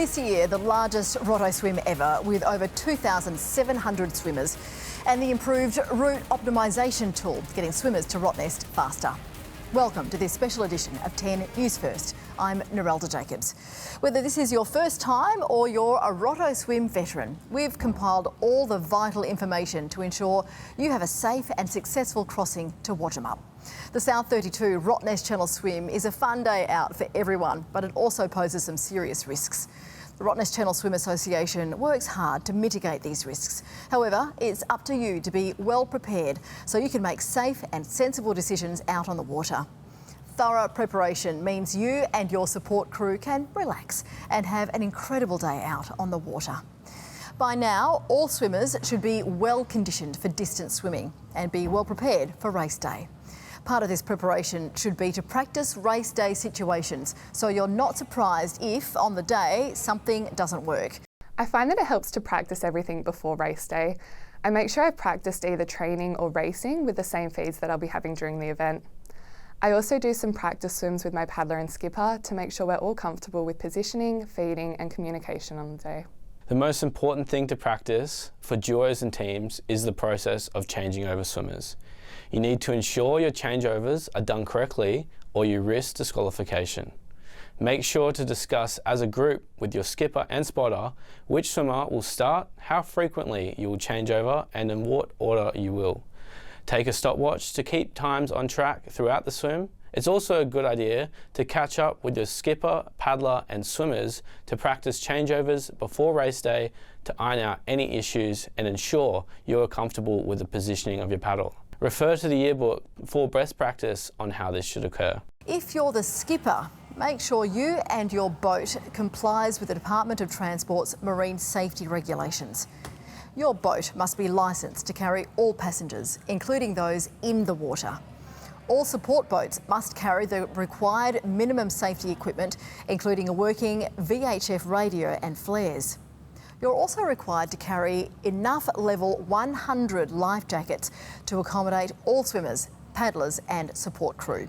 This year, the largest Rotto swim ever, with over 2,700 swimmers, and the improved route optimisation tool, getting swimmers to Rottnest faster. Welcome to this special edition of 10 News First. I'm Narelda Jacobs. Whether this is your first time or you're a Rotto swim veteran, we've compiled all the vital information to ensure you have a safe and successful crossing to Wadgemup. The South32 Rottnest Channel Swim is a fun day out for everyone, but it also poses some serious risks. The Rottnest Channel Swim Association works hard to mitigate these risks. However, it's up to you to be well prepared so you can make safe and sensible decisions out on the water. Thorough preparation means you and your support crew can relax and have an incredible day out on the water. By now, all swimmers should be well conditioned for distance swimming and be well prepared for race day. Part of this preparation should be to practice race day situations so you're not surprised if, on the day, something doesn't work. I find that it helps to practice everything before race day. I make sure I've practiced either training or racing with the same feeds that I'll be having during the event. I also do some practice swims with my paddler and skipper to make sure we're all comfortable with positioning, feeding and communication on the day. The most important thing to practice for duos and teams is the process of changing over swimmers. You need to ensure your changeovers are done correctly or you risk disqualification. Make sure to discuss as a group with your skipper and spotter which swimmer will start, how frequently you will change over and in what order you will. Take a stopwatch to keep times on track throughout the swim. It's also a good idea to catch up with your skipper, paddler and swimmers to practice changeovers before race day to iron out any issues and ensure you are comfortable with the positioning of your paddle. Refer to the yearbook for best practice on how this should occur. If you're the skipper, make sure you and your boat complies with the Department of Transport's marine safety regulations. Your boat must be licensed to carry all passengers, including those in the water. All support boats must carry the required minimum safety equipment, including a working VHF radio and flares. You're also required to carry enough level 100 life jackets to accommodate all swimmers, paddlers and support crew.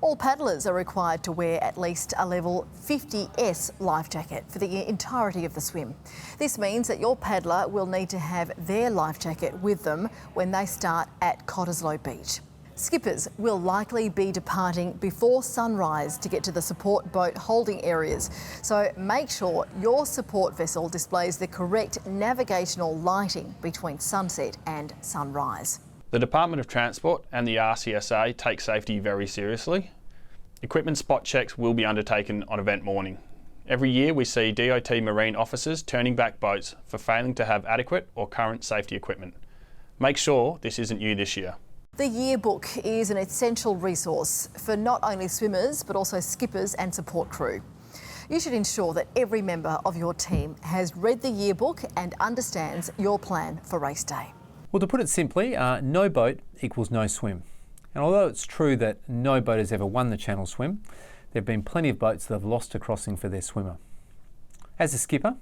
All paddlers are required to wear at least a level 50S life jacket for the entirety of the swim. This means that your paddler will need to have their life jacket with them when they start at Cottesloe Beach. Skippers will likely be departing before sunrise to get to the support boat holding areas, so make sure your support vessel displays the correct navigational lighting between sunset and sunrise. The Department of Transport and the RCSA take safety very seriously. Equipment spot checks will be undertaken on event morning. Every year we see DOT marine officers turning back boats for failing to have adequate or current safety equipment. Make sure this isn't you this year. The yearbook is an essential resource for not only swimmers but also skippers and support crew. You should ensure that every member of your team has read the yearbook and understands your plan for race day. Well, to put it simply, no boat equals no swim. And although it's true that no boat has ever won the Channel Swim, there have been plenty of boats that have lost a crossing for their swimmer. As a skipper,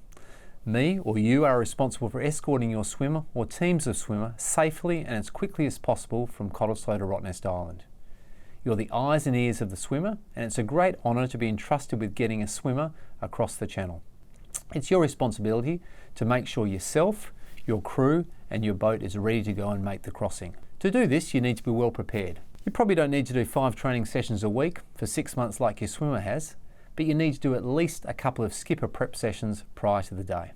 me or you are responsible for escorting your swimmer or teams of swimmer safely and as quickly as possible from Cottesloe to Rottnest Island. You're the eyes and ears of the swimmer, and it's a great honour to be entrusted with getting a swimmer across the channel. It's your responsibility to make sure yourself, your crew and your boat is ready to go and make the crossing. To do this, you need to be well prepared. You probably don't need to do 5 training sessions a week for 6 months like your swimmer has, but you need to do at least a couple of skipper prep sessions prior to the day.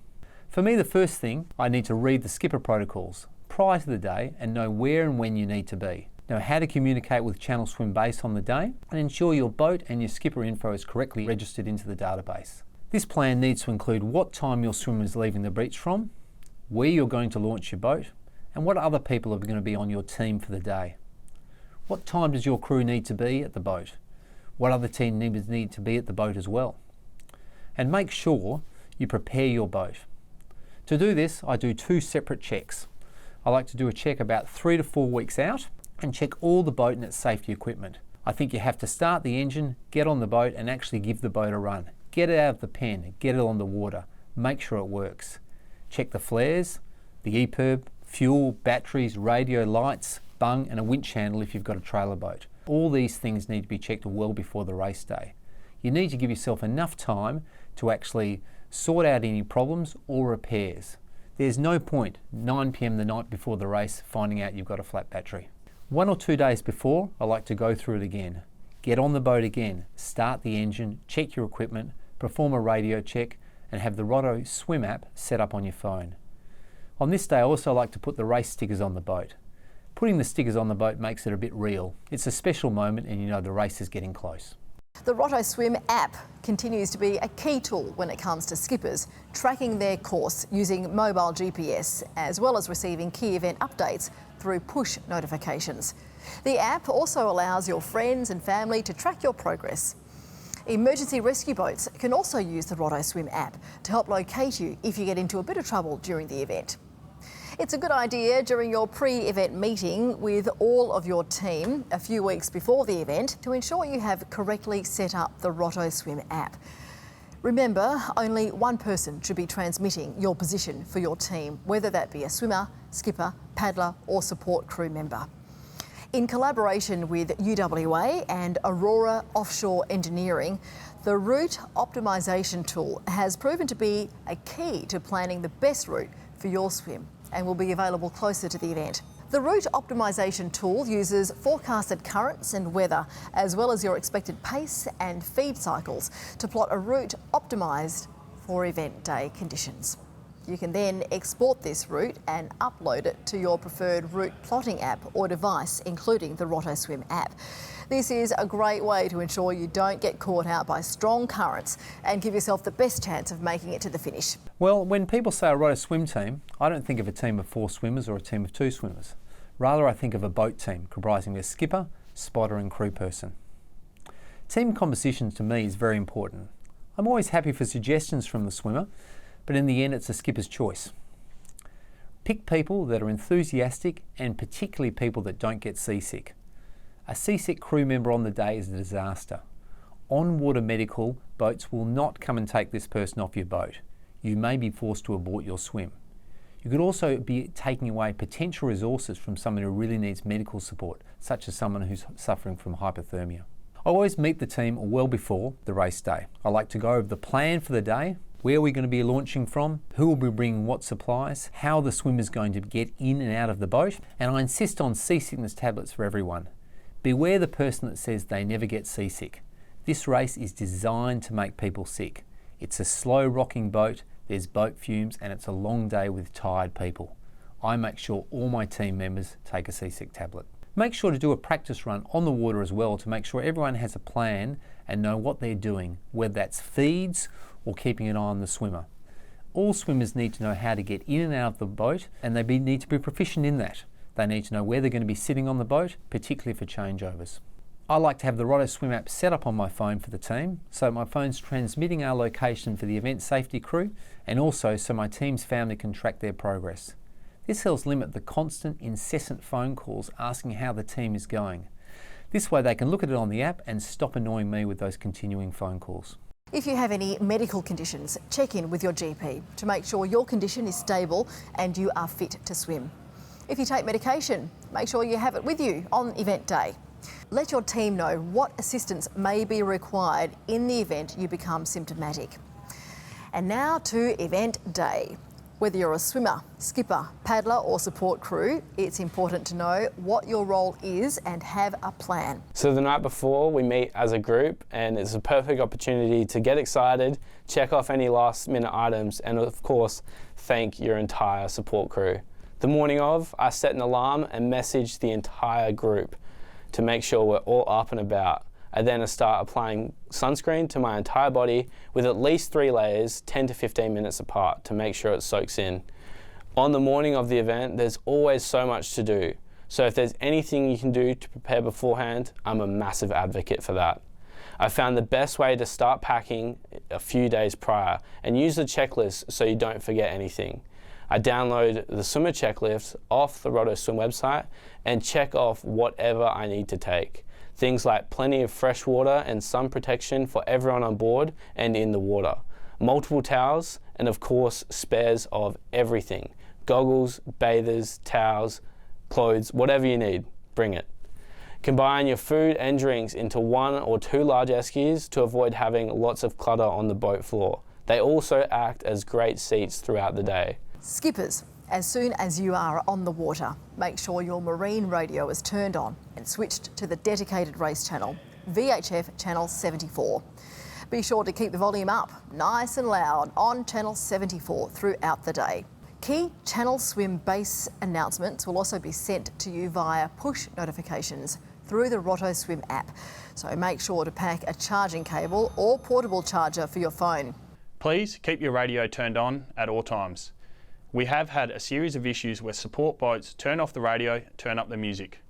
For me, the first thing, I need to read the skipper protocols prior to the day and know where and when you need to be. Know how to communicate with Channel Swim Base on the day and ensure your boat and your skipper info is correctly registered into the database. This plan needs to include what time your swimmer is leaving the beach from, where you're going to launch your boat, and what other people are going to be on your team for the day. What time does your crew need to be at the boat? What other team members need to be at the boat as well? And make sure you prepare your boat. To do this, I do 2 separate checks. I like to do a check about 3 to 4 weeks out and check all the boat and its safety equipment. I think you have to start the engine, get on the boat and actually give the boat a run. Get it out of the pen, get it on the water, make sure it works. Check the flares, the EPIRB, fuel, batteries, radio, lights, bung and a winch handle if you've got a trailer boat. All these things need to be checked well before the race day. You need to give yourself enough time to actually Sort out any problems or repairs. There's no point 9 p.m. the night before the race finding out you've got a flat battery. 1 or 2 days before, I like to go through it again. Get on the boat again, start the engine, check your equipment, perform a radio check, and have the Rotto Swim app set up on your phone. On this day, I also like to put the race stickers on the boat. Putting the stickers on the boat makes it a bit real. It's a special moment and you know the race is getting close. The Rotto Swim app continues to be a key tool when it comes to skippers tracking their course using mobile GPS, as well as receiving key event updates through push notifications. The app also allows your friends and family to track your progress. Emergency rescue boats can also use the Rotto Swim app to help locate you if you get into a bit of trouble during the event. It's a good idea during your pre-event meeting with all of your team a few weeks before the event to ensure you have correctly set up the Rotto Swim app. Remember, only one person should be transmitting your position for your team, whether that be a swimmer, skipper, paddler or support crew member. In collaboration with UWA and Aurora Offshore Engineering, the route optimisation tool has proven to be a key to planning the best route for your swim and will be available closer to the event. The route optimisation tool uses forecasted currents and weather, as well as your expected pace and feed cycles, to plot a route optimised for event day conditions. You can then export this route and upload it to your preferred route plotting app or device, including the Rotto Swim app. This is a great way to ensure you don't get caught out by strong currents and give yourself the best chance of making it to the finish. Well, when people say a Rotto Swim team, I don't think of a team of 4 swimmers or a team of 2 swimmers. Rather, I think of a boat team comprising a skipper, spotter and crew person. Team composition to me is very important. I'm always happy for suggestions from the swimmer, but in the end it's a skipper's choice. Pick people that are enthusiastic and particularly people that don't get seasick. A seasick crew member on the day is a disaster. On-water medical boats will not come and take this person off your boat. You may be forced to abort your swim. You could also be taking away potential resources from someone who really needs medical support, such as someone who's suffering from hypothermia. I always meet the team well before the race day. I like to go over the plan for the day, where we're going to be launching from, who will be bringing what supplies, how the swimmer's going to get in and out of the boat, and I insist on seasickness tablets for everyone. Beware the person that says they never get seasick. This race is designed to make people sick. It's a slow rocking boat, there's boat fumes, and it's a long day with tired people. I make sure all my team members take a seasick tablet. Make sure to do a practice run on the water as well to make sure everyone has a plan and know what they're doing, whether that's feeds or keeping an eye on the swimmer. All swimmers need to know how to get in and out of the boat, and they need to be proficient in that. They need to know where they're going to be sitting on the boat, particularly for changeovers. I like to have the Rotto Swim app set up on my phone for the team, so my phone's transmitting our location for the event safety crew, and also so my team's family can track their progress. This helps limit the constant, incessant phone calls asking how the team is going. This way they can look at it on the app and stop annoying me with those continuing phone calls. If you have any medical conditions, check in with your GP to make sure your condition is stable and you are fit to swim. If you take medication, make sure you have it with you on event day. Let your team know what assistance may be required in the event you become symptomatic. And now to event day. Whether you're a swimmer, skipper, paddler or support crew, it's important to know what your role is and have a plan. So the night before we meet as a group, and it's a perfect opportunity to get excited, check off any last minute items and of course thank your entire support crew. The morning of, I set an alarm and message the entire group to make sure we're all up and about. I then start applying sunscreen to my entire body with at least 3 layers 10 to 15 minutes apart to make sure it soaks in. On the morning of the event, there's always so much to do. So if there's anything you can do to prepare beforehand, I'm a massive advocate for that. I found the best way to start packing a few days prior and use the checklist so you don't forget anything. I download the swimmer checklist off the Rotto Swim website and check off whatever I need to take. Things like plenty of fresh water and sun protection for everyone on board and in the water, multiple towels, and of course spares of everything. Goggles, bathers, towels, clothes, whatever you need, bring it. Combine your food and drinks into 1 or 2 large eskies to avoid having lots of clutter on the boat floor. They also act as great seats throughout the day. Skippers, as soon as you are on the water, make sure your marine radio is turned on and switched to the dedicated race channel, VHF Channel 74. Be sure to keep the volume up, nice and loud, on Channel 74 throughout the day. Key Channel Swim base announcements will also be sent to you via push notifications through the Rotto Swim app, so make sure to pack a charging cable or portable charger for your phone. Please keep your radio turned on at all times. We have had a series of issues where support boats turn off the radio, turn up the music.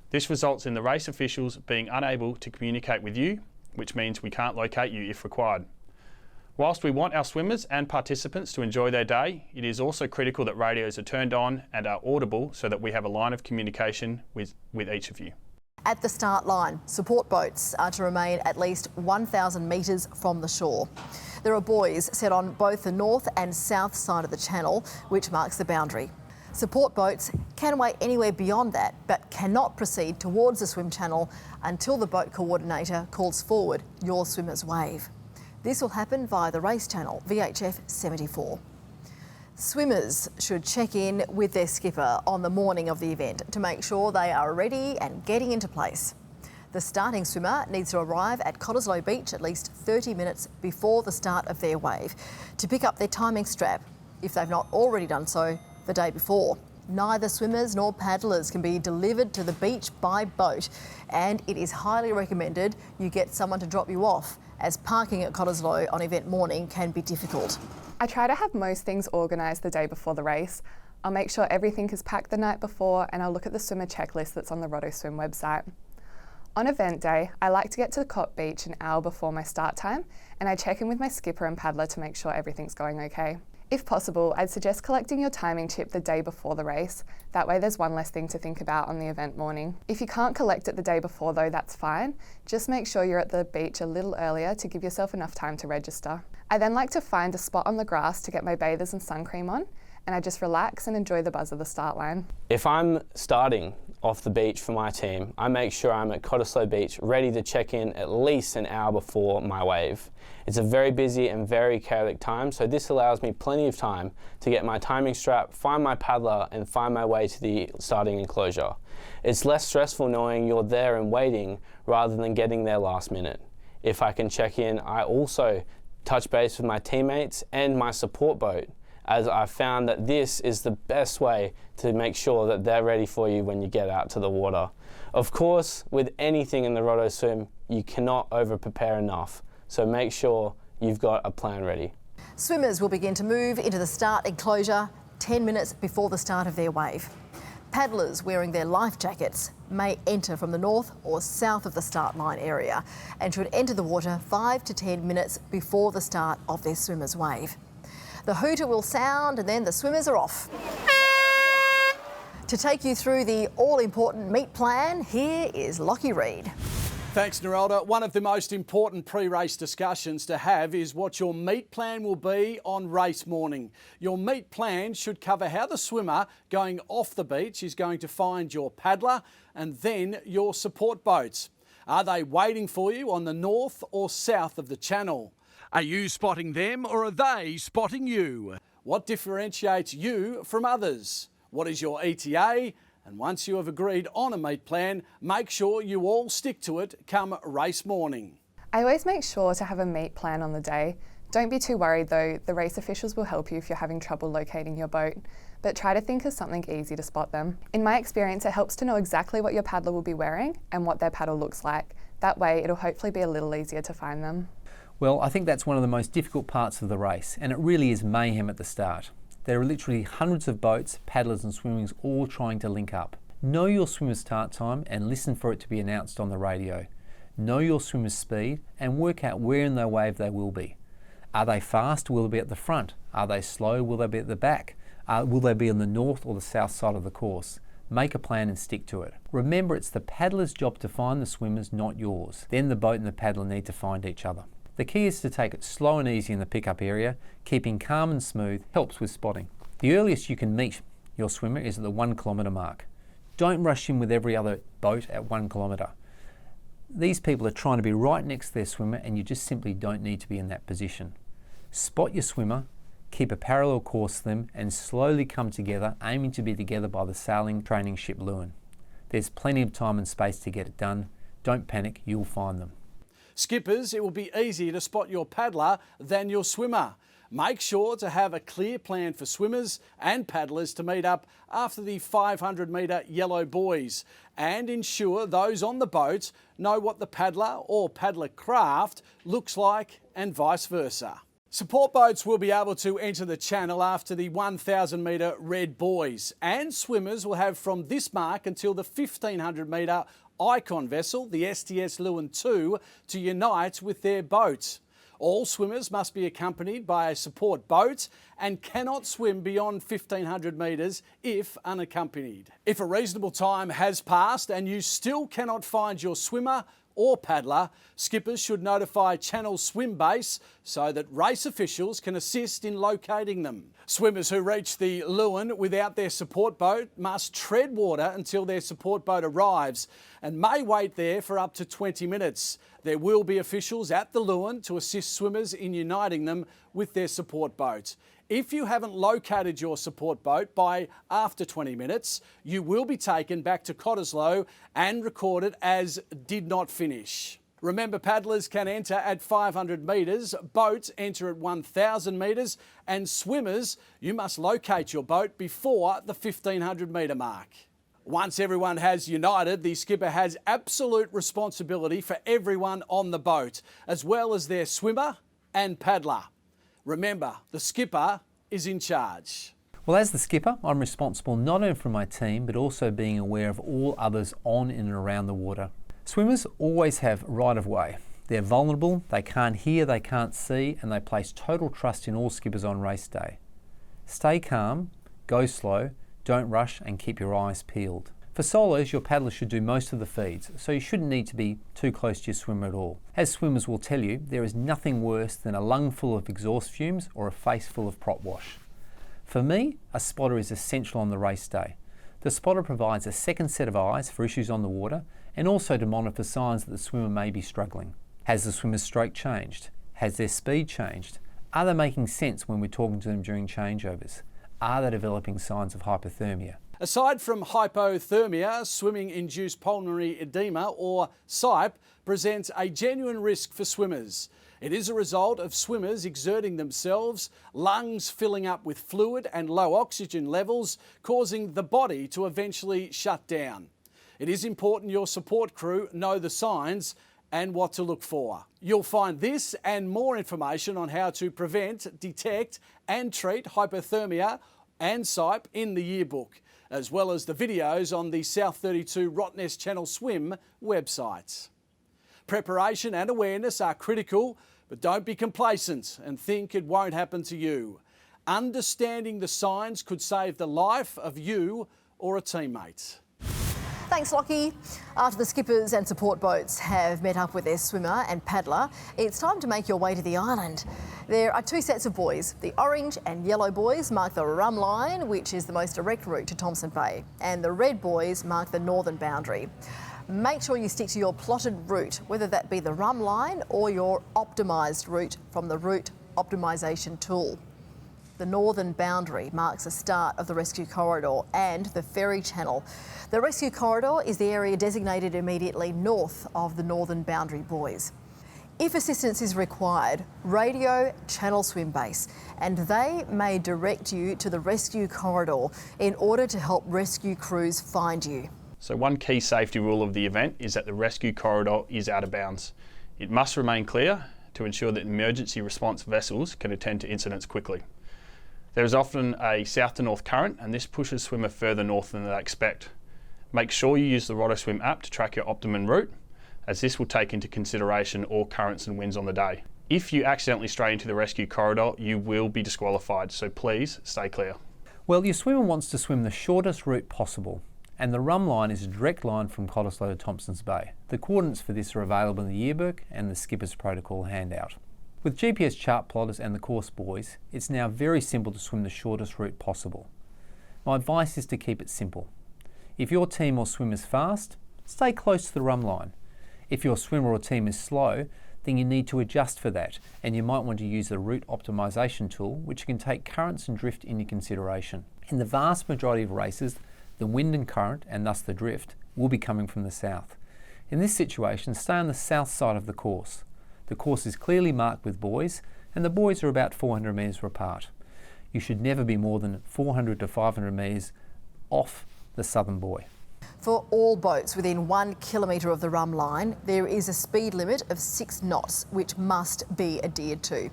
This results in the race officials being unable to communicate with you, which means we can't locate you if required. Whilst we want our swimmers and participants to enjoy their day, it is also critical that radios are turned on and are audible so that we have a line of communication with each of you. At the start line, support boats are to remain at least 1,000 metres from the shore. There are buoys set on both the north and south side of the channel, which marks the boundary. Support boats can wait anywhere beyond that, but cannot proceed towards the swim channel until the boat coordinator calls forward your swimmer's wave. This will happen via the race channel, VHF 74. Swimmers should check in with their skipper on the morning of the event to make sure they are ready and getting into place. The starting swimmer needs to arrive at Cottesloe Beach at least 30 minutes before the start of their wave to pick up their timing strap, if they've not already done so the day before. Neither swimmers nor paddlers can be delivered to the beach by boat, and it is highly recommended you get someone to drop you off, as parking at Cottesloe on event morning can be difficult. I try to have most things organised the day before the race. I'll make sure everything is packed the night before, and I'll look at the swimmer checklist that's on the Rotto Swim website. On event day, I like to get to the Cott Beach an hour before my start time, and I check in with my skipper and paddler to make sure everything's going okay. If possible, I'd suggest collecting your timing chip the day before the race. That way there's one less thing to think about on the event morning. If you can't collect it the day before though, that's fine. Just make sure you're at the beach a little earlier to give yourself enough time to register. I then like to find a spot on the grass to get my bathers and sun cream on, and I just relax and enjoy the buzz of the start line. If I'm starting off the beach for my team, I make sure I'm at Cottesloe Beach ready to check in at least an hour before my wave. It's a very busy and very chaotic time, so this allows me plenty of time to get my timing strap, find my paddler and find my way to the starting enclosure. It's less stressful knowing you're there and waiting rather than getting there last minute. If I can check in, I also touch base with my teammates and my support boat, as I found that this is the best way to make sure that they're ready for you when you get out to the water. Of course, with anything in the Rotto Swim, you cannot over-prepare enough, so make sure you've got a plan ready. Swimmers will begin to move into the start enclosure 10 minutes before the start of their wave. Paddlers wearing their life jackets may enter from the north or south of the start line area and should enter the water 5 to 10 minutes before the start of their swimmer's wave. The hooter will sound and then the swimmers are off. To take you through the all-important meet plan, here is Lockie Reid. Thanks, Nerelda. One of the most important pre-race discussions to have is what your meet plan will be on race morning. Your meet plan should cover how the swimmer going off the beach is going to find your paddler and then your support boats. Are they waiting for you on the north or south of the channel? Are you spotting them or are they spotting you? What differentiates you from others? What is your ETA? And once you have agreed on a meet plan, make sure you all stick to it come race morning. I always make sure to have a meet plan on the day. Don't be too worried though, the race officials will help you if you're having trouble locating your boat, but try to think of something easy to spot them. In my experience, it helps to know exactly what your paddler will be wearing and what their paddle looks like. That way it'll hopefully be a little easier to find them. Well, I think that's one of the most difficult parts of the race, and it really is mayhem at the start. There are literally hundreds of boats, paddlers and swimmers all trying to link up. Know your swimmer's start time and listen for it to be announced on the radio. Know your swimmer's speed and work out where in their wave they will be. Are they fast? Will they be at the front? Are they slow? Will they be at the back? Will they be on the north or the south side of the course? Make a plan and stick to it. Remember, it's the paddler's job to find the swimmers, not yours. Then the boat and the paddler need to find each other. The key is to take it slow and easy in the pickup area. Keeping calm and smooth helps with spotting. The earliest you can meet your swimmer is at the 1 kilometre mark. Don't rush in with every other boat at 1 kilometre. These people are trying to be right next to their swimmer and you just simply don't need to be in that position. Spot your swimmer, keep a parallel course to them and slowly come together, aiming to be together by the sailing training ship Lewin. There's plenty of time and space to get it done. Don't panic, you'll find them. Skippers, it will be easier to spot your paddler than your swimmer. Make sure to have a clear plan for swimmers and paddlers to meet up after the 500 metre yellow buoys, and ensure those on the boat know what the paddler or paddler craft looks like and vice versa. Support boats will be able to enter the channel after the 1,000 metre red buoys, and swimmers will have from this mark until the 1,500 metre icon vessel, the STS Lewin 2, to unite with their boat. All swimmers must be accompanied by a support boat and cannot swim beyond 1,500 metres if unaccompanied. If a reasonable time has passed and you still cannot find your swimmer or paddler, skippers should notify Channel Swim Base so that race officials can assist in locating them. Swimmers who reach the Lewin without their support boat must tread water until their support boat arrives and may wait there for up to 20 minutes. There will be officials at the Lewin to assist swimmers in uniting them with their support boat. If you haven't located your support boat by after 20 minutes, you will be taken back to Cottesloe and recorded as did not finish. Remember, paddlers can enter at 500 metres, boats enter at 1,000 metres, and swimmers, you must locate your boat before the 1,500 metre mark. Once everyone has united, the skipper has absolute responsibility for everyone on the boat, as well as their swimmer and paddler. Remember, the skipper is in charge. Well, as the skipper, I'm responsible not only for my team, but also being aware of all others on in and around the water. Swimmers always have right of way. They're vulnerable, they can't hear, they can't see, and they place total trust in all skippers on race day. Stay calm, go slow, don't rush, and keep your eyes peeled. For solos, your paddler should do most of the feeds, so you shouldn't need to be too close to your swimmer at all. As swimmers will tell you, there is nothing worse than a lung full of exhaust fumes or a face full of prop wash. For me, a spotter is essential on the race day. The spotter provides a second set of eyes for issues on the water and also to monitor signs that the swimmer may be struggling. Has the swimmer's stroke changed? Has their speed changed? Are they making sense when we're talking to them during changeovers? Are they developing signs of hypothermia? Aside from hypothermia, swimming-induced pulmonary edema, or SIPE, presents a genuine risk for swimmers. It is a result of swimmers exerting themselves, lungs filling up with fluid and low oxygen levels, causing the body to eventually shut down. It is important your support crew know the signs and what to look for. You'll find this and more information on how to prevent, detect and treat hypothermia and SIPE in the yearbook, as well as the videos on the South32 Rottnest Channel Swim website. Preparation and awareness are critical, but don't be complacent and think it won't happen to you. Understanding the signs could save the life of you or a teammate. Thanks, Lockie. After the skippers and support boats have met up with their swimmer and paddler, it's time to make your way to the island. There are two sets of buoys. The orange and yellow buoys mark the rum line, which is the most direct route to Thomson Bay, and the red buoys mark the northern boundary. Make sure you stick to your plotted route, whether that be the rum line or your optimised route from the route optimisation tool. The northern boundary marks the start of the rescue corridor and the ferry channel. The rescue corridor is the area designated immediately north of the northern boundary buoys. If assistance is required, radio Channel Swim Base, and they may direct you to the rescue corridor in order to help rescue crews find you. So one key safety rule of the event is that the rescue corridor is out of bounds. It must remain clear to ensure that emergency response vessels can attend to incidents quickly. There is often a south to north current, and this pushes swimmer further north than they expect. Make sure you use the RottoSwim app to track your optimum route, as this will take into consideration all currents and winds on the day. If you accidentally stray into the rescue corridor, you will be disqualified, so please stay clear. Well, your swimmer wants to swim the shortest route possible, and the rum line is a direct line from Cottesloe to Thomsons Bay. The coordinates for this are available in the yearbook and the skipper's protocol handout. With GPS chart plotters and the course buoys, it's now very simple to swim the shortest route possible. My advice is to keep it simple. If your team or swim is fast, stay close to the rum line. If your swimmer or team is slow, then you need to adjust for that, and you might want to use the route optimisation tool, which can take currents and drift into consideration. In the vast majority of races, the wind and current, and thus the drift, will be coming from the south. In this situation, stay on the south side of the course. The course is clearly marked with buoys, and the buoys are about 400 metres apart. You should never be more than 400 to 500 metres off the southern buoy. For all boats within 1 kilometre of the rum line, there is a speed limit of 6 knots, which must be adhered to.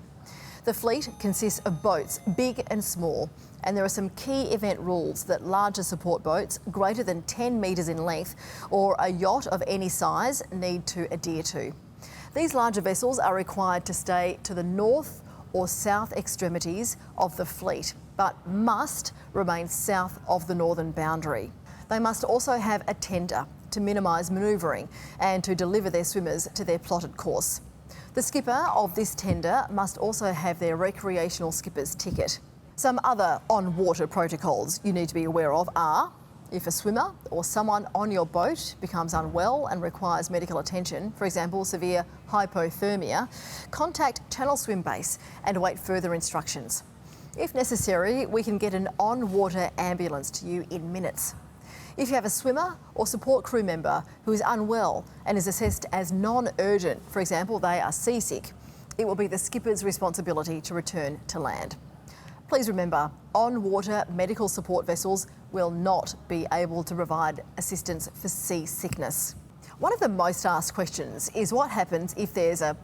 The fleet consists of boats big and small, and there are some key event rules that larger support boats greater than 10 metres in length or a yacht of any size need to adhere to. These larger vessels are required to stay to the north or south extremities of the fleet, but must remain south of the northern boundary. They must also have a tender to minimise manoeuvring and to deliver their swimmers to their plotted course. The skipper of this tender must also have their recreational skipper's ticket. Some other on-water protocols you need to be aware of are: if a swimmer or someone on your boat becomes unwell and requires medical attention, for example severe hypothermia, contact Channel Swim Base and await further instructions. If necessary, we can get an on-water ambulance to you in minutes. If you have a swimmer or support crew member who is unwell and is assessed as non-urgent, for example they are seasick, it will be the skipper's responsibility to return to land. Please remember, on-water medical support vessels will not be able to provide assistance for seasickness. One of the most asked questions is what happens if there's a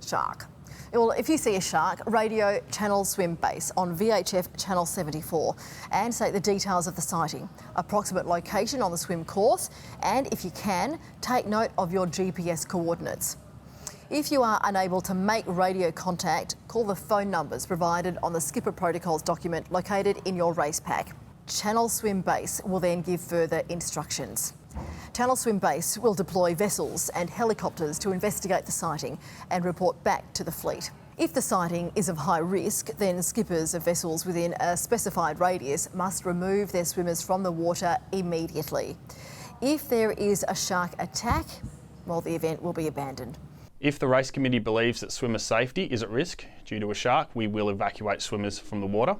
shark? Well, if you see a shark, radio Channel Swim Base on VHF Channel 74 and state the details of the sighting, approximate location on the swim course, and if you can, take note of your GPS coordinates. If you are unable to make radio contact, call the phone numbers provided on the Skipper Protocols document located in your race pack. Channel Swim Base will then give further instructions. Channel Swim Base will deploy vessels and helicopters to investigate the sighting and report back to the fleet. If the sighting is of high risk, then skippers of vessels within a specified radius must remove their swimmers from the water immediately. If there is a shark attack, well, the event will be abandoned. If the race committee believes that swimmer safety is at risk due to a shark, we will evacuate swimmers from the water.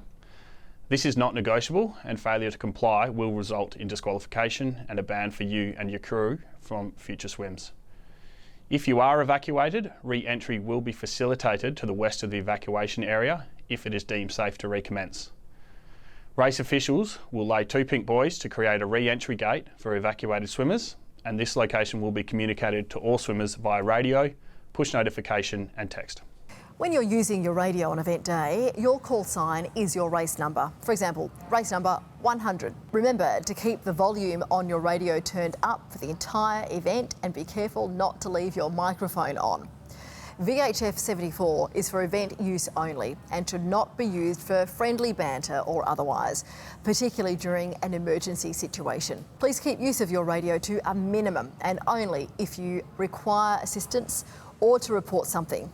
This is not negotiable, and failure to comply will result in disqualification and a ban for you and your crew from future swims. If you are evacuated, re-entry will be facilitated to the west of the evacuation area if it is deemed safe to recommence. Race officials will lay 2 pink buoys to create a re-entry gate for evacuated swimmers, and this location will be communicated to all swimmers via radio, push notification and text. When you're using your radio on event day, your call sign is your race number. For example, race number 100. Remember to keep the volume on your radio turned up for the entire event and be careful not to leave your microphone on. VHF 74 is for event use only and should not be used for friendly banter or otherwise, particularly during an emergency situation. Please keep use of your radio to a minimum and only if you require assistance or to report something.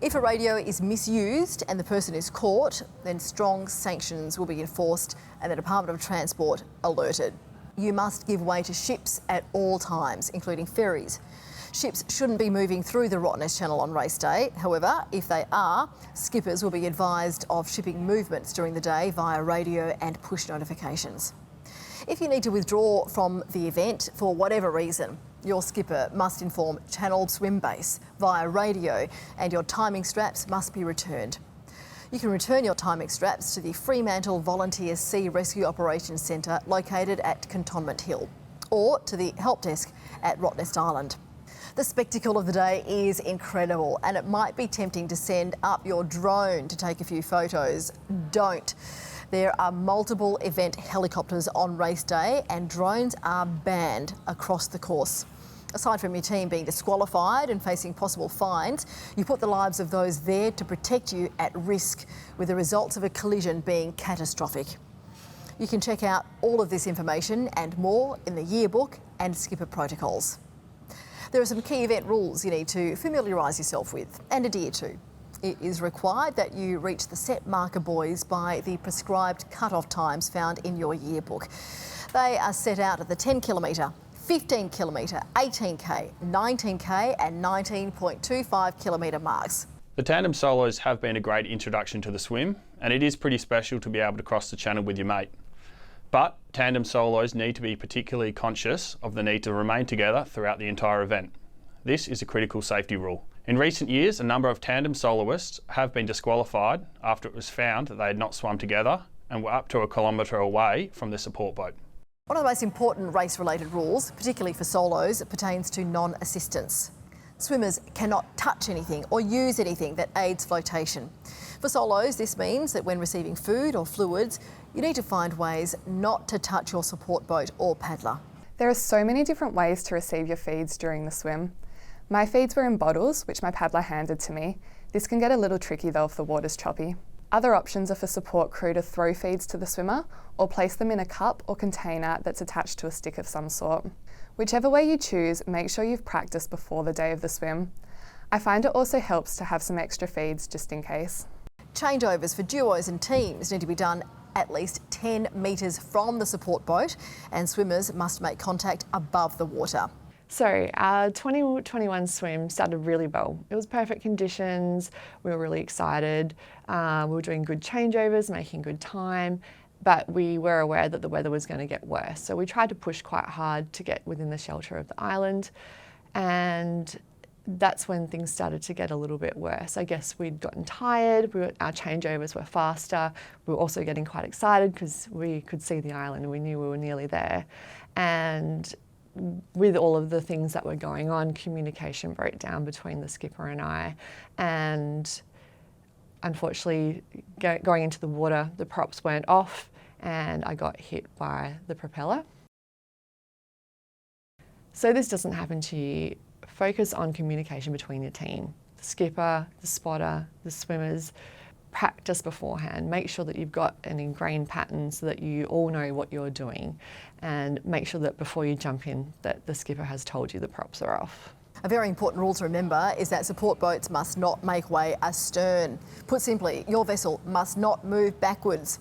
If a radio is misused and the person is caught, then strong sanctions will be enforced and the Department of Transport alerted. You must give way to ships at all times, including ferries. Ships shouldn't be moving through the Rottnest Channel on race day. However, if they are, skippers will be advised of shipping movements during the day via radio and push notifications. If you need to withdraw from the event for whatever reason, your skipper must inform Channel Swim Base via radio and your timing straps must be returned. You can return your timing straps to the Fremantle Volunteer Sea Rescue Operations Centre located at Cantonment Hill or to the help desk at Rottnest Island. The spectacle of the day is incredible and it might be tempting to send up your drone to take a few photos. Don't. There are multiple event helicopters on race day and drones are banned across the course. Aside from your team being disqualified and facing possible fines, you put the lives of those there to protect you at risk, with the results of a collision being catastrophic. You can check out all of this information and more in the yearbook and skipper protocols. There are some key event rules you need to familiarise yourself with and adhere to. It is required that you reach the set marker buoys by the prescribed cut-off times found in your yearbook. They are set out at the 10 kilometre, 15 kilometre, 18k, 19k and 19.25 kilometre marks. The tandem solos have been a great introduction to the swim, and it is pretty special to be able to cross the channel with your mate. But tandem solos need to be particularly conscious of the need to remain together throughout the entire event. This is a critical safety rule. In recent years, a number of tandem soloists have been disqualified after it was found that they had not swum together and were up to 1 kilometre away from the support boat. One of the most important race-related rules, particularly for solos, pertains to non-assistance. Swimmers cannot touch anything or use anything that aids flotation. For solos, this means that when receiving food or fluids, you need to find ways not to touch your support boat or paddler. There are so many different ways to receive your feeds during the swim. My feeds were in bottles, which my paddler handed to me. This can get a little tricky though if the water's choppy. Other options are for support crew to throw feeds to the swimmer or place them in a cup or container that's attached to a stick of some sort. Whichever way you choose, make sure you've practiced before the day of the swim. I find it also helps to have some extra feeds just in case. Changeovers for duos and teams need to be done at least 10 metres from the support boat, and swimmers must make contact above the water. So our 2021 swim started really well. It was perfect conditions, we were really excited, we were doing good changeovers, making good time, but we were aware that the weather was going to get worse. So we tried to push quite hard to get within the shelter of the island, and that's when things started to get a little bit worse. I guess we'd gotten tired, our changeovers were faster, we were also getting quite excited because we could see the island and we knew we were nearly there. And with all of the things that were going on, communication broke down between the skipper and I, and unfortunately going into the water, the props weren't off and I got hit by the propeller. So this doesn't happen to you. Focus on communication between your team, the skipper, the spotter, the swimmers. Practice beforehand. Make sure that you've got an ingrained pattern so that you all know what you're doing, and make sure that before you jump in that the skipper has told you the props are off. A very important rule to remember is that support boats must not make way astern. Put simply, your vessel must not move backwards.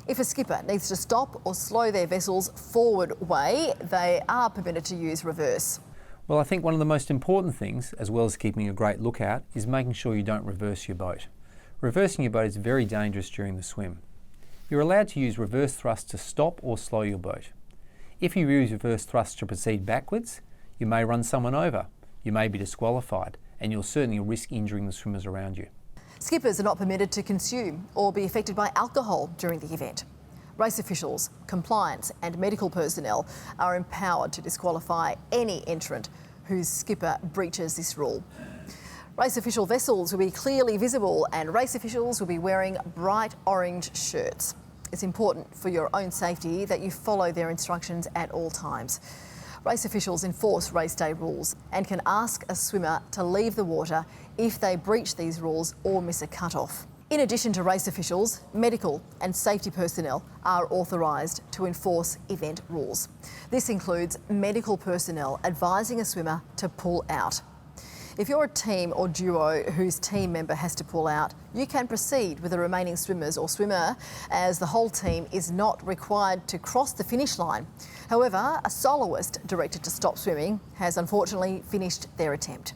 If a skipper needs to stop or slow their vessel's forward way, they are permitted to use reverse. Well, I think one of the most important things, as well as keeping a great lookout, is making sure you don't reverse your boat. Reversing your boat is very dangerous during the swim. You're allowed to use reverse thrust to stop or slow your boat. If you use reverse thrust to proceed backwards, you may run someone over, you may be disqualified, and you'll certainly risk injuring the swimmers around you. Skippers are not permitted to consume or be affected by alcohol during the event. Race officials, compliance and medical personnel are empowered to disqualify any entrant whose skipper breaches this rule. Race official vessels will be clearly visible and race officials will be wearing bright orange shirts. It's important for your own safety that you follow their instructions at all times. Race officials enforce race day rules and can ask a swimmer to leave the water if they breach these rules or miss a cut-off. In addition to race officials, medical and safety personnel are authorised to enforce event rules. This includes medical personnel advising a swimmer to pull out. If you're a team or duo whose team member has to pull out, you can proceed with the remaining swimmers or swimmer, as the whole team is not required to cross the finish line. However, a soloist directed to stop swimming has unfortunately finished their attempt.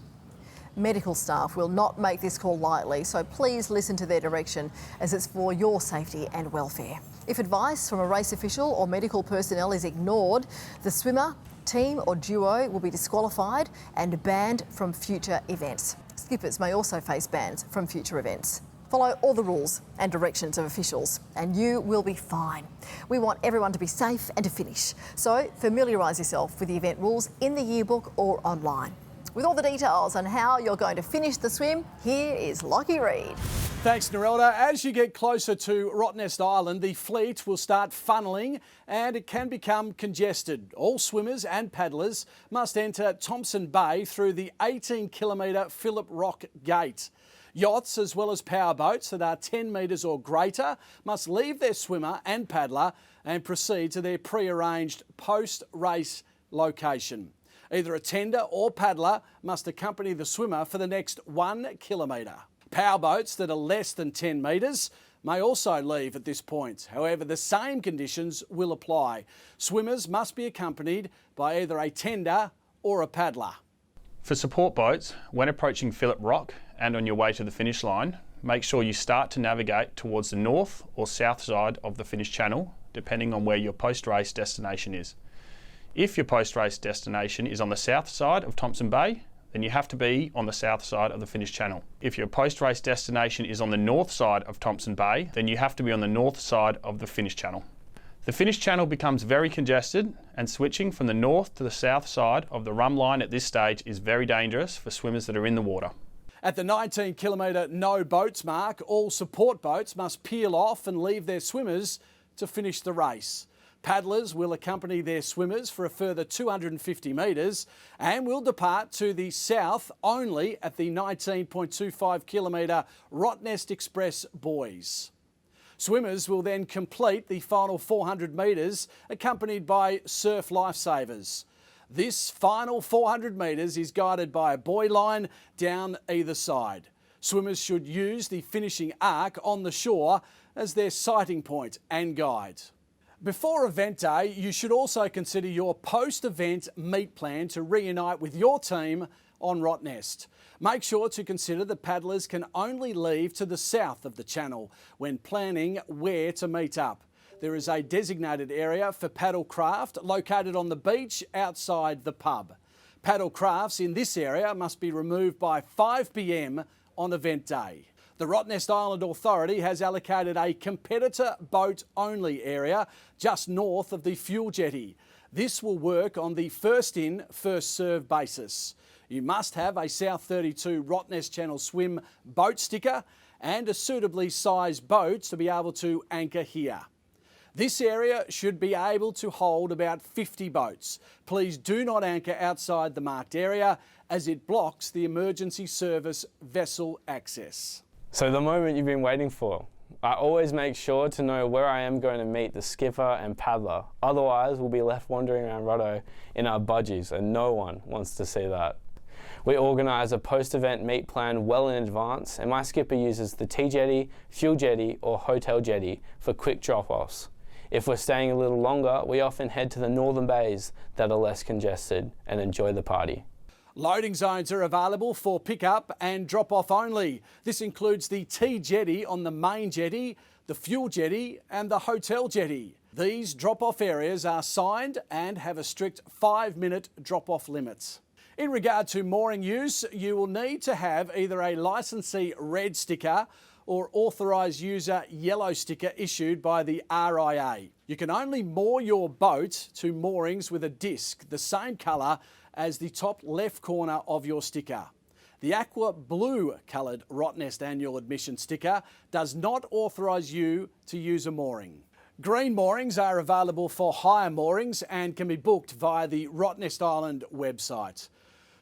Medical staff will not make this call lightly, so please listen to their direction, as it's for your safety and welfare. If advice from a race official or medical personnel is ignored, the swimmer, team or duo will be disqualified and banned from future events. Skippers may also face bans from future events. Follow all the rules and directions of officials and you will be fine. We want everyone to be safe and to finish, so familiarise yourself with the event rules in the yearbook or online. With all the details on how you're going to finish the swim, here is Lockie Reid. Thanks, Nerelda. As you get closer to Rottnest Island, the fleet will start funnelling and it can become congested. All swimmers and paddlers must enter Thompson Bay through the 18-kilometre Phillip Rock Gate. Yachts, as well as powerboats that are 10 metres or greater, must leave their swimmer and paddler and proceed to their pre-arranged post-race location. Either a tender or paddler must accompany the swimmer for the next 1 kilometre. Powerboats that are less than 10 metres may also leave at this point. However, the same conditions will apply. Swimmers must be accompanied by either a tender or a paddler. For support boats, when approaching Phillip Rock and on your way to the finish line, make sure you start to navigate towards the north or south side of the finish channel, depending on where your post-race destination is. If your post-race destination is on the south side of Thompson Bay, then you have to be on the south side of the finish channel. If your post-race destination is on the north side of Thompson Bay, then you have to be on the north side of the finish channel. The finish channel becomes very congested, and switching from the north to the south side of the rum line at this stage is very dangerous for swimmers that are in the water. At the 19-kilometre no boats mark, all support boats must peel off and leave their swimmers to finish the race. Paddlers will accompany their swimmers for a further 250 metres and will depart to the south only at the 19.25 kilometre Rottnest Express buoys. Swimmers will then complete the final 400 metres accompanied by surf lifesavers. This final 400 metres is guided by a buoy line down either side. Swimmers should use the finishing arc on the shore as their sighting point and guide. Before event day, you should also consider your post-event meet plan to reunite with your team on Rottnest. Make sure to consider that paddlers can only leave to the south of the channel when planning where to meet up. There is a designated area for paddle craft located on the beach outside the pub. Paddle crafts in this area must be removed by 5 p.m. on event day. The Rottnest Island Authority has allocated a competitor boat-only area just north of the fuel jetty. This will work on the first-in, first-served basis. You must have a South32 Rottnest Channel Swim boat sticker and a suitably sized boat to be able to anchor here. This area should be able to hold about 50 boats. Please do not anchor outside the marked area as it blocks the emergency service vessel access. So the moment you've been waiting for. I always make sure to know where I am going to meet the skipper and paddler. Otherwise, we'll be left wandering around Rotto in our budgies, and no one wants to see that. We organise a post-event meet plan well in advance, and my skipper uses the T-jetty, fuel jetty or hotel jetty for quick drop-offs. If we're staying a little longer, we often head to the northern bays that are less congested and enjoy the party. Loading zones are available for pick-up and drop-off only. This includes the T-jetty on the main jetty, the fuel jetty and the hotel jetty. These drop-off areas are signed and have a strict 5-minute drop-off limit. In regard to mooring use, you will need to have either a licensee red sticker or authorised user yellow sticker issued by the RIA. You can only moor your boat to moorings with a disc the same colour as the top left corner of your sticker. The aqua blue coloured Rottnest annual admission sticker does not authorise you to use a mooring. Green moorings are available for hire moorings and can be booked via the Rottnest Island website.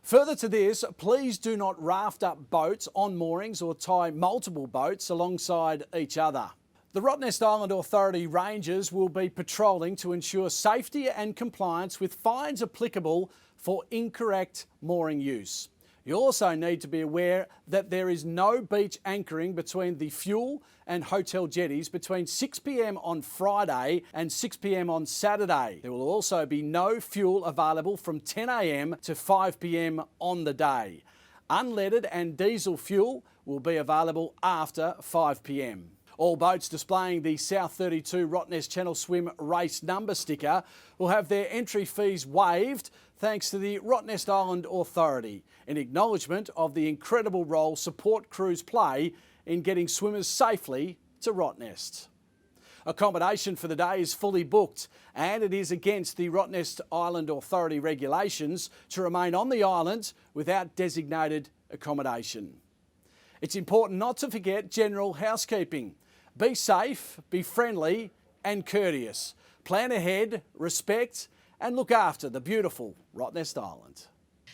Further to this, please do not raft up boats on moorings or tie multiple boats alongside each other. The Rottnest Island Authority Rangers will be patrolling to ensure safety and compliance with fines applicable for incorrect mooring use. You also need to be aware that there is no beach anchoring between the fuel and hotel jetties between 6 p.m. on Friday and 6 p.m. on Saturday. There will also be no fuel available from 10 a.m. to 5 p.m. on the day. Unleaded and diesel fuel will be available after 5 p.m. All boats displaying the South32 Rottnest Channel Swim race number sticker will have their entry fees waived thanks to the Rottnest Island Authority, in acknowledgement of the incredible role support crews play in getting swimmers safely to Rottnest. Accommodation for the day is fully booked, and it is against the Rottnest Island Authority regulations to remain on the island without designated accommodation. It's important not to forget general housekeeping. Be safe, be friendly and courteous. Plan ahead, respect and look after the beautiful Rottnest Island.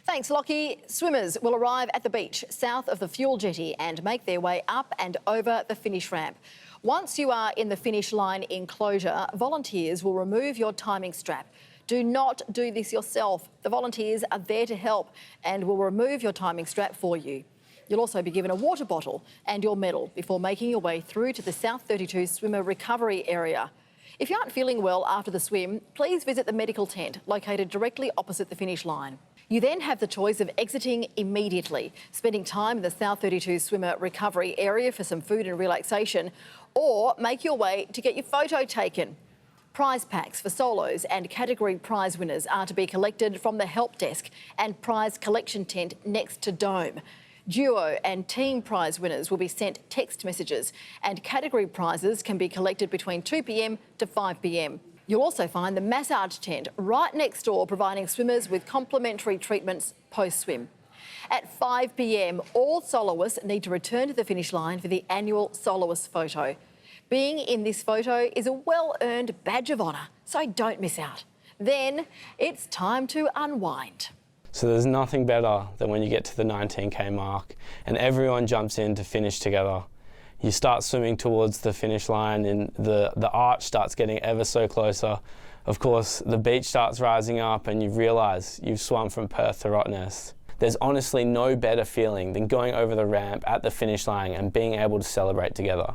Thanks, Lockie. Swimmers will arrive at the beach south of the fuel jetty and make their way up and over the finish ramp. Once you are in the finish line enclosure, volunteers will remove your timing strap. Do not do this yourself. The volunteers are there to help and will remove your timing strap for you. You'll also be given a water bottle and your medal before making your way through to the South32 swimmer recovery area. If you aren't feeling well after the swim, please visit the medical tent located directly opposite the finish line. You then have the choice of exiting immediately, spending time in the South32 swimmer recovery area for some food and relaxation, or make your way to get your photo taken. Prize packs for solos and category prize winners are to be collected from the help desk and prize collection tent next to Dome. Duo and team prize winners will be sent text messages, and category prizes can be collected between 2 p.m. to 5 p.m. You'll also find the massage tent right next door, providing swimmers with complimentary treatments post-swim. At 5 p.m, all soloists need to return to the finish line for the annual soloist photo. Being in this photo is a well-earned badge of honour, so don't miss out. Then it's time to unwind. So there's nothing better than when you get to the 19k mark and everyone jumps in to finish together. You start swimming towards the finish line and the arch starts getting ever so closer. Of course, the beach starts rising up and you realise you've swum from Perth to Rottnest. There's honestly no better feeling than going over the ramp at the finish line and being able to celebrate together.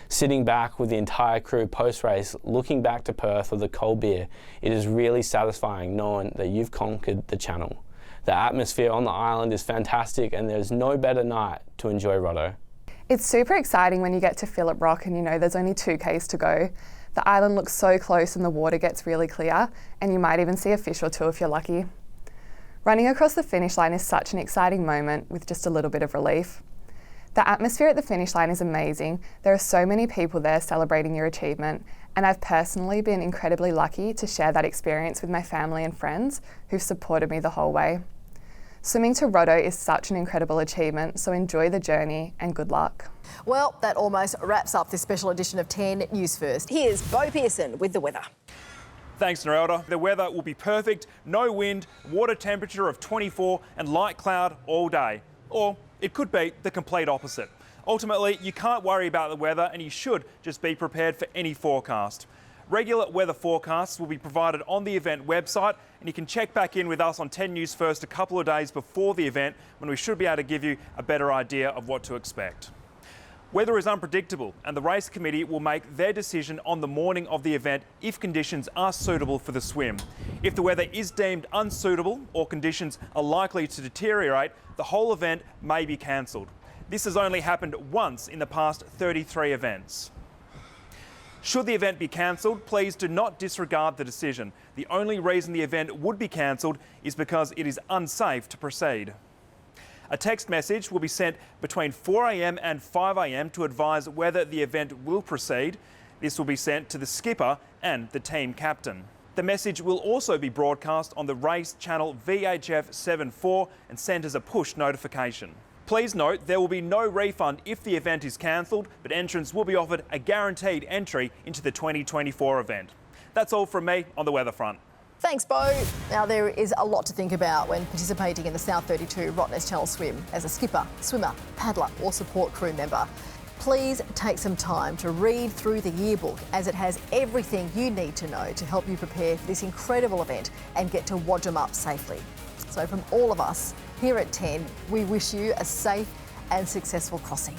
Sitting back with the entire crew post-race, looking back to Perth with a cold beer, it is really satisfying knowing that you've conquered the channel. The atmosphere on the island is fantastic and there's no better night to enjoy Rotto. It's super exciting when you get to Phillip Rock and you know there's only 2 k's to go. The island looks so close and the water gets really clear, and you might even see a fish or two if you're lucky. Running across the finish line is such an exciting moment with just a little bit of relief. The atmosphere at the finish line is amazing. There are so many people there celebrating your achievement, and I've personally been incredibly lucky to share that experience with my family and friends who've supported me the whole way. Swimming to Rotto is such an incredible achievement, so enjoy the journey and good luck. Well, that almost wraps up this special edition of 10 News First. Here's Bo Pearson with the weather. Thanks, Nerelda. The weather will be perfect, no wind, water temperature of 24 and light cloud all day. Or it could be the complete opposite. Ultimately, you can't worry about the weather and you should just be prepared for any forecast. Regular weather forecasts will be provided on the event website, and you can check back in with us on 10 News First a couple of days before the event when we should be able to give you a better idea of what to expect. Weather is unpredictable and the race committee will make their decision on the morning of the event if conditions are suitable for the swim. If the weather is deemed unsuitable or conditions are likely to deteriorate, the whole event may be cancelled. This has only happened once in the past 33 events. Should the event be cancelled, please do not disregard the decision. The only reason the event would be cancelled is because it is unsafe to proceed. A text message will be sent between 4 a.m. and 5 a.m. to advise whether the event will proceed. This will be sent to the skipper and the team captain. The message will also be broadcast on the race channel VHF 74 and sent as a push notification. Please note there will be no refund if the event is cancelled, but entrants will be offered a guaranteed entry into the 2024 event. That's all from me on the weather front. Thanks, Bo. Now, there is a lot to think about when participating in the South32 Rottnest Channel Swim as a skipper, swimmer, paddler or support crew member. Please take some time to read through the yearbook, as it has everything you need to know to help you prepare for this incredible event and get to Wodgem safely. So from all of us here at 10, we wish you a safe and successful crossing.